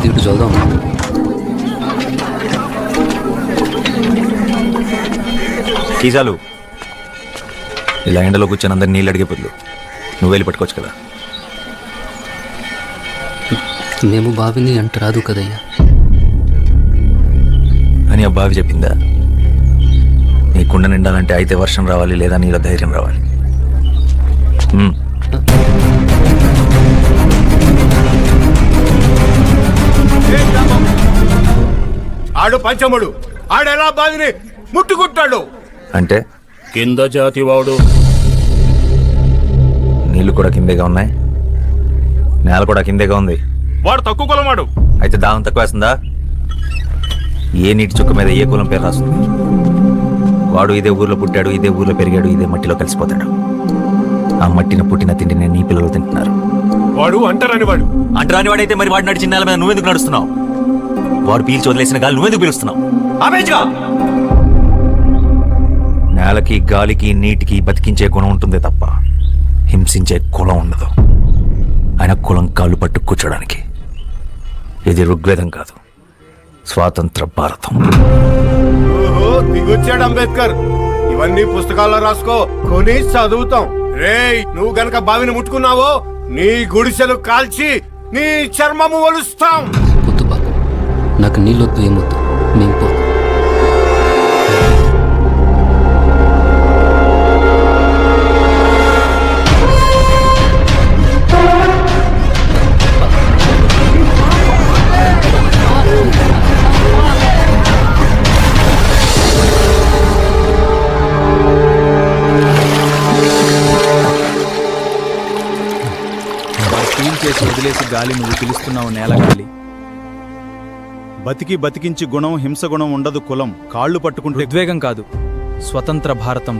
లేదు, ఇటు చదువుదాం. కీసాలు ఇలా ఎండలో కూర్చొని అందరు నీళ్ళు అడిగే బదులు నువ్వు వెళ్ళి పట్టుకోవచ్చు కదా. మేము బావిని అంట రాదు కదయ్యా అని ఆ బావి చెప్పిందా? నీ కుండ నిండాలంటే అయితే వర్షం రావాలి, లేదా నీలో ధైర్యం రావాలి. ఆడు పంచముడు, ఆడెలా బావిని ముట్టుకుంటాడు అంటే కింద జాతివాడు. నీళ్లు కూడా కిందేగా ఉన్నాయి, నేల కూడా కిందేగా ఉంది. వాడు తక్కువ కులమాడు. అయితే దాహం తక్కువ వేస్తుందా? ఏ నీటి చుక్క మీద ఏ కులం పేరు రాస్తుంది? వాడు ఇదే ఊర్లో పుట్టాడు, ఇదే ఊర్లో పెరిగాడు, ఇదే మట్టిలో కలిసిపోతాడు. ఆ మట్టిని పుట్టిన తిండిని నీ పిల్లలు తింటున్నారు. వాడు అంటరాని వాడు. అంటరాని వాడైతే మరి వాడు నడిచిన నేల మీద నువ్వెందుకు నడుస్తున్నావు? వాడు పీల్చి వదిలేసిన గాలి నువ్వెందుకు పీలుస్తున్నావు? నేలకి, గాలికి, నీటికి బతికించే గుణం ఉంటుందే తప్ప హింసించే కులం ఉండదు. ఆయన కులం కాళ్ళు పట్టు కూర్చోడానికి. ఇది ఋగ్వేదం కాదు, స్వాతంత్ర భారతం. ఓహో, దిగొచ్చాడు అంబేద్కర్. ఇవన్నీ పుస్తకాల్లో రాసుకో, కొని చదువుతాం. రేయ్, నువ్వు గనక బావిని ముట్టుకున్నావో నీ గుడిసెలు కాల్చి నీ చర్మము ఒలుస్తాం. వద్దు బాబు, నాకు నీళ్ళొద్దు, ఏమొద్దు, మేము పో. చేసి వదిలేసి గాలి నువ్వు పిలుస్తున్నావు నేల గాలి. బతికించి గుణం హింస గుణం ఉండదు కులం. కాళ్ళు పట్టుకుంటే ఉద్వేగం కాదు, స్వతంత్ర భారతం.